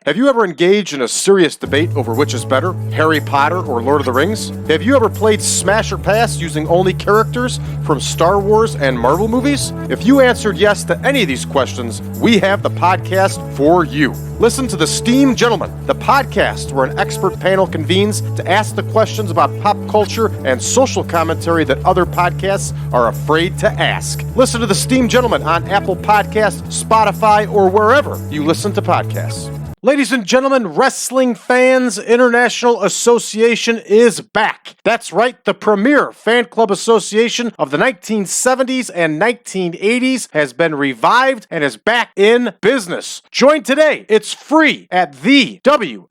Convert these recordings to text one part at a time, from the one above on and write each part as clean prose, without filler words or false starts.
Have you ever engaged in a serious debate over which is better, Harry Potter or Lord of the Rings? Have you ever played Smash or Pass using only characters from Star Wars and Marvel movies? If you answered yes to any of these questions, we have the podcast for you. Listen to The Steam Gentlemen, the podcast where an expert panel convenes to ask the questions about pop culture and social commentary that other podcasts are afraid to ask. Listen to The Steam Gentlemen on Apple Podcasts, Spotify, or wherever you listen to podcasts. Ladies and gentlemen, Wrestling Fans International Association is back. That's right, the premier fan club association of the 1970s and 1980s has been revived and is back in business. Join today. It's free at thewfia.org.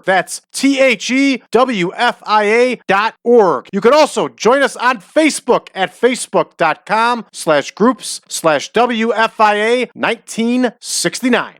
That's thewfia.org. You can also join us on Facebook at facebook.com/groups/WFIA 1969.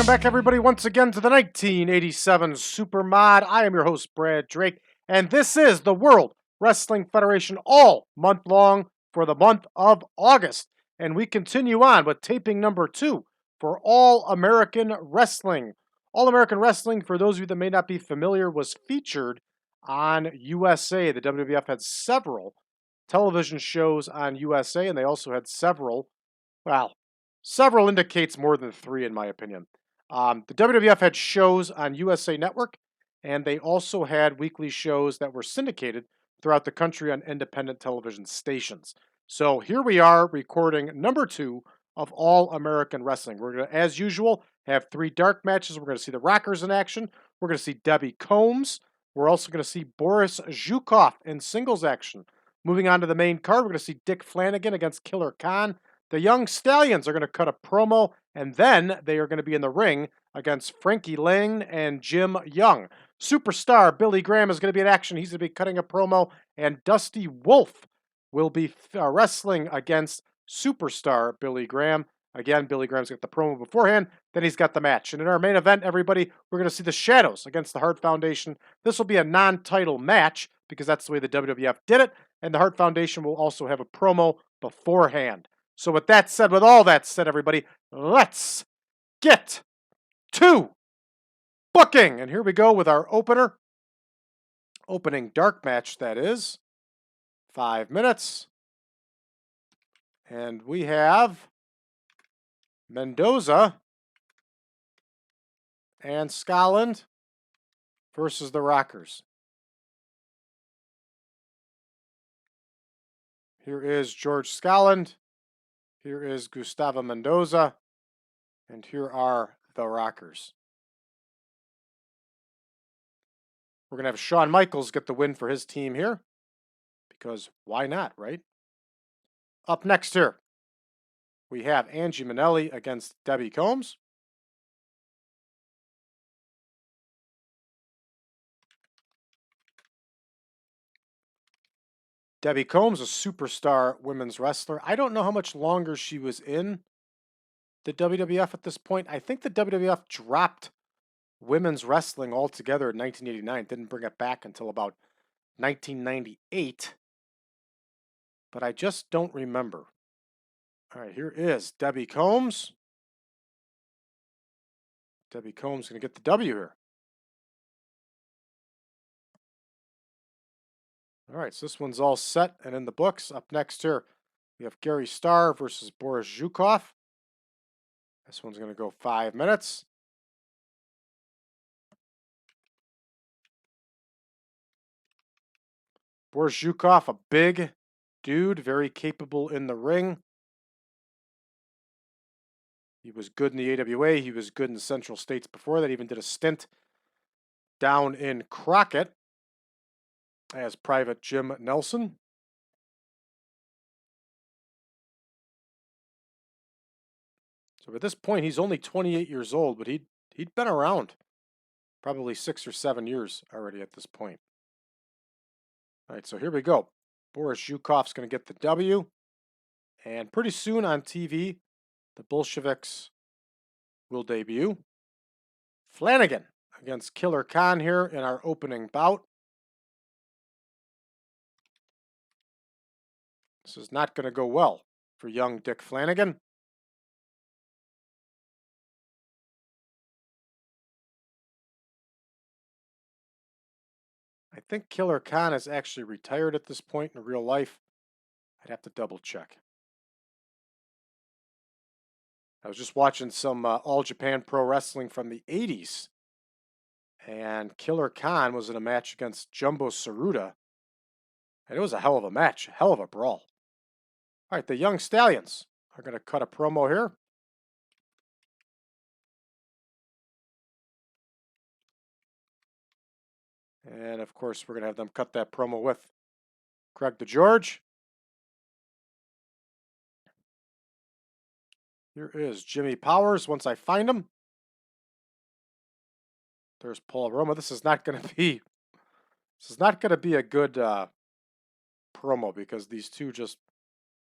Back, everybody, once again to the 1987 Supermod. I am your host, Brad Drake, and this is the World Wrestling Federation all month long for the month of August. And we continue on with taping number 2 for All American Wrestling. All American Wrestling, for those of you that may not be familiar, was featured on USA. The WWF had several television shows on USA, and they also had several indicates more than 3 in my opinion. The WWF had shows on USA Network, and they also had weekly shows that were syndicated throughout the country on independent television stations. So here we are recording number 2 of All American Wrestling. We're going to, as usual, have 3 dark matches. We're going to see the Rockers in action. We're going to see Debbie Combs. We're also going to see Boris Zhukov in singles action. Moving on to the main card, we're going to see Dick Flanagan against Killer Khan. The Young Stallions are going to cut a promo, and then they are going to be in the ring against Frankie Laine and Jim Young. Superstar Billy Graham is going to be in action. He's going to be cutting a promo, and Dusty Wolfe will be wrestling against Superstar Billy Graham. Again, Billy Graham's got the promo beforehand, then he's got the match. And in our main event, everybody, we're going to see the Shadows against the Hart Foundation. This will be a non-title match because that's the way the WWF did it, and the Hart Foundation will also have a promo beforehand. So with that said, with all that said, everybody, let's get to booking. And here we go with our opening dark match, that is. 5 minutes. And we have Menzoa and Skaaland versus the Rockers. Here is George Skaaland. Here is Gustavo Menzoa, and here are the Rockers. We're going to have Shawn Michaels get the win for his team here, because why not, right? Up next here, we have Angie Minelli against Debbie Combs. Debbie Combs, a superstar women's wrestler. I don't know how much longer she was in the WWF at this point. I think the WWF dropped women's wrestling altogether in 1989. Didn't bring it back until about 1998. But I just don't remember. All right, here is Debbie Combs. Debbie Combs going to get the W here. All right, so this one's all set and in the books. Up next here, we have Gary Starr versus Boris Zhukov. This one's going to go 5 minutes. Boris Zhukov, a big dude, very capable in the ring. He was good in the AWA. He was good in the Central States before that. He even did a stint down in Crockett as Private Jim Nelson. So at this point, he's only 28 years old, but he'd been around probably 6 or 7 years already at this point. All right, so here we go. Boris Zhukov's going to get the W. And pretty soon on TV, the Bolsheviks will debut. Flanagan against Killer Khan here in our opening bout. This is not going to go well for young Dick Flanagan. I think Killer Khan is actually retired at this point in real life. I'd have to double check. I was just watching some All Japan Pro Wrestling from the 80s. And Killer Khan was in a match against Jumbo Tsuruta. And it was a hell of a match, a hell of a brawl. All right, the Young Stallions are going to cut a promo here. And of course, we're going to have them cut that promo with Craig DeGeorge. Here is Jimmy Powers once I find him. There's Paul Roma. This is not going to be a good promo because these two just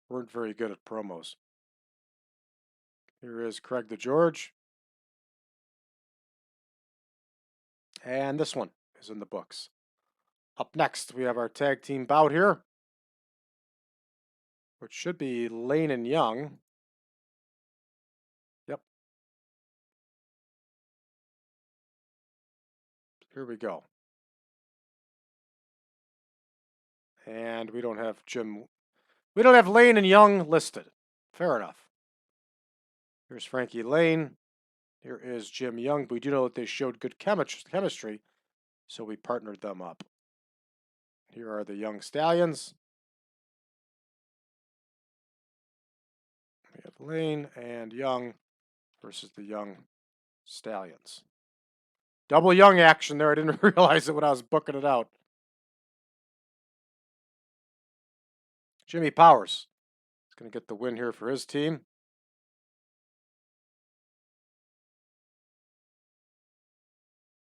weren't very good at promos. Here is Craig DeGeorge. And this one is in the books. Up next, we have our tag team bout here, which should be Laine and Young. Yep. Here we go. And we don't have Laine and Young listed. Fair enough. Here's Frankie Laine. Here is Jim Young. But we do know that they showed good chemistry, so we partnered them up. Here are the Young Stallions. We have Laine and Young versus the Young Stallions. Double Young action there. I didn't realize it when I was booking it out. Jimmy Powers is going to get the win here for his team.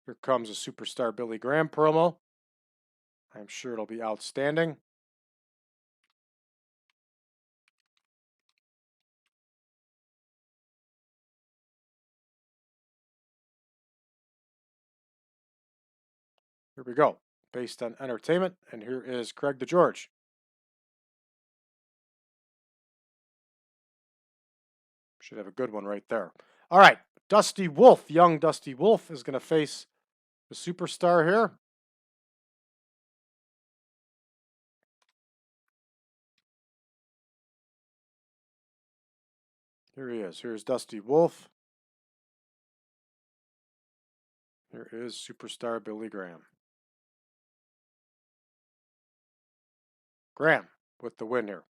Here comes a Superstar Billy Graham promo. I'm sure it'll be outstanding. Here we go. Based on entertainment. And here is Craig DeGeorge. Should have a good one right there. All right. Dusty Wolfe, young Dusty Wolfe, is going to face the Superstar here. Here he is. Here's Dusty Wolfe. Here is Superstar Billy Graham. Graham with the win here.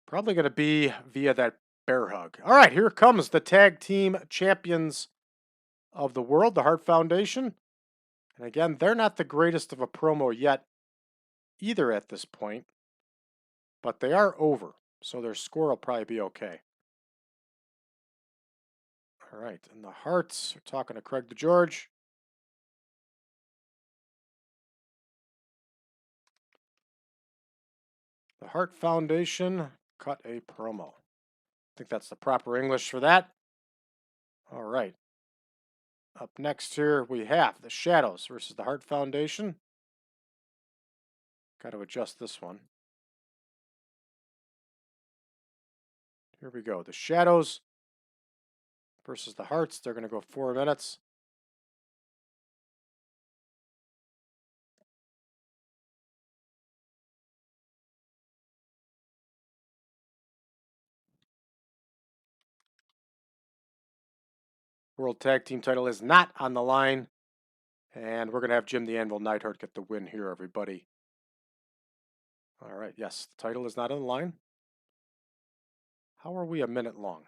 Probably going to be via that bear hug. All right, here comes the tag team champions of the world, the Hart Foundation. And again, they're not the greatest of a promo yet either at this point, but they are over, so their score will probably be okay. All right, and the Harts are talking to Craig DeGeorge. The Hart Foundation cut a promo. I think that's the proper English for that. All right. Up next here, we have the Shadows versus the Hart Foundation. Got to adjust this one. Here we go. The Shadows versus the Harts. They're going to go 4 minutes. World Tag Team title is not on the line. And we're going to have Jim the Anvil Neidhart get the win here, everybody. All right, yes, the title is not on the line. How are we a minute long?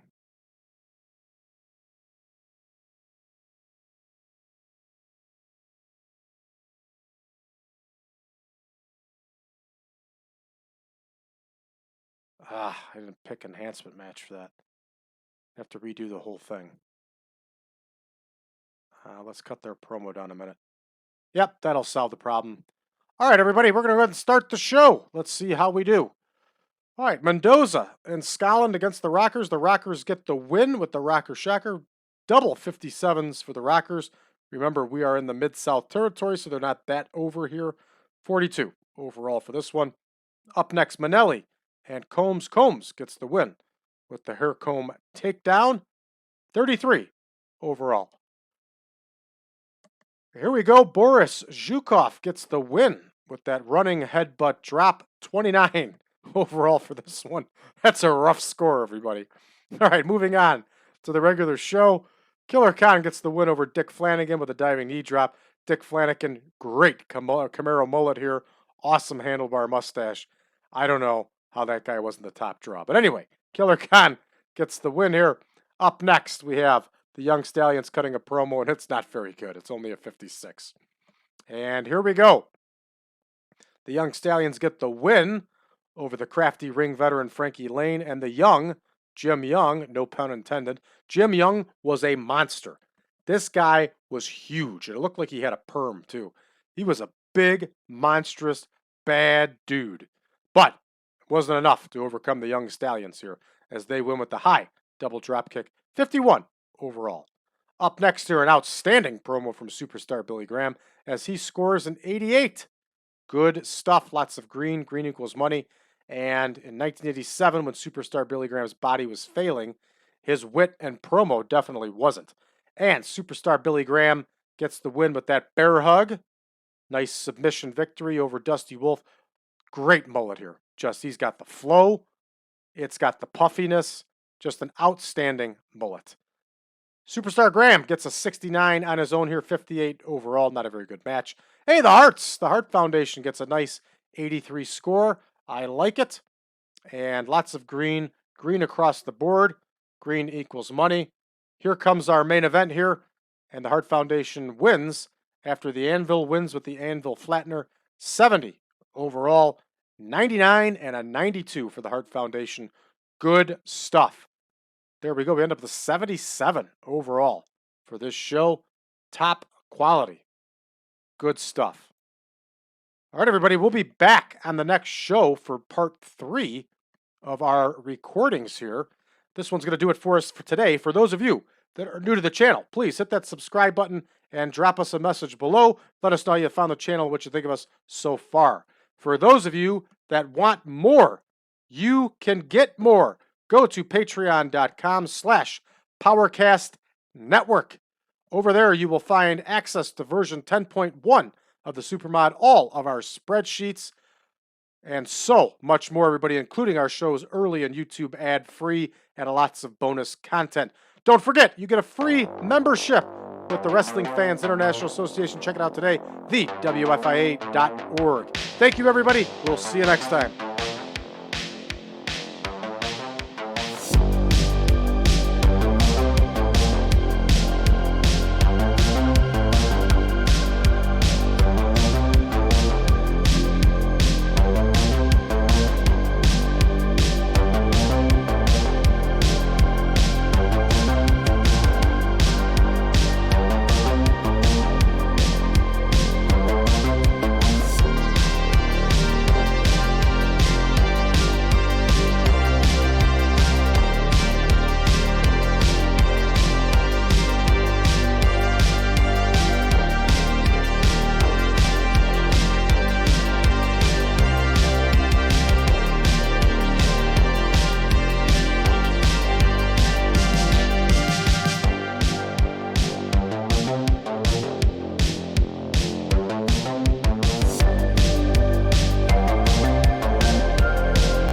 I didn't pick enhancement match for that. I have to redo the whole thing. Let's cut their promo down a minute. Yep, that'll solve the problem. All right, everybody, we're going to go ahead and start the show. Let's see how we do. All right, Menzoa and Skaaland against the Rockers. The Rockers get the win with the Rocker Shacker. Double 57s for the Rockers. Remember, we are in the Mid-South territory, so they're not that over here. 42 overall for this one. Up next, Minelli and Combs. Combs gets the win with the hair comb takedown. 33 overall. Here we go. Boris Zhukov gets the win with that running headbutt drop. 29 overall for this one. That's a rough score, everybody. All right, moving on to the regular show. Killer Khan gets the win over Dick Flanagan with a diving knee drop. Dick Flanagan, great Camaro mullet here. Awesome handlebar mustache. I don't know how that guy wasn't the top draw. But anyway, Killer Khan gets the win here. Up next, we have the Young Stallions cutting a promo, and it's not very good. It's only a 56. And here we go. The Young Stallions get the win over the crafty ring veteran Frankie Laine, and the young Jim Young, no pun intended. Jim Young was a monster. This guy was huge. It looked like he had a perm, too. He was a big, monstrous, bad dude. But it wasn't enough to overcome the Young Stallions here as they win with the high double drop kick. 51 overall. Up next here, an outstanding promo from Superstar Billy Graham as he scores an 88. Good stuff. Lots of green. Green equals money. And in 1987, when Superstar Billy Graham's body was failing, his wit and promo definitely wasn't. And Superstar Billy Graham gets the win with that bear hug. Nice submission victory over Dusty Wolfe. Great mullet here. He's got the flow. It's got the puffiness. Just an outstanding mullet. Superstar Graham gets a 69 on his own here, 58 overall. Not a very good match. Hey, the Hearts. The Hart Foundation gets a nice 83 score. I like it. And lots of green. Green across the board. Green equals money. Here comes our main event here. And the Hart Foundation wins after the Anvil wins with the Anvil Flattener. 70 overall. 99 and a 92 for the Hart Foundation. Good stuff. There we go. We end up with a 77 overall for this show. Top quality. Good stuff. All right, everybody. We'll be back on the next show for part 3 of our recordings here. This one's going to do it for us for today. For those of you that are new to the channel, please hit that subscribe button and drop us a message below. Let us know how you found the channel, what you think of us so far. For those of you that want more, you can get more. Go to patreon.com/PowerCastNetwork. Over there, you will find access to version 10.1 of the Supermod, all of our spreadsheets, and so much more, everybody, including our shows early and YouTube ad-free and lots of bonus content. Don't forget, you get a free membership with the Wrestling Fans International Association. Check it out today, thewfia.org. Thank you, everybody. We'll see you next time.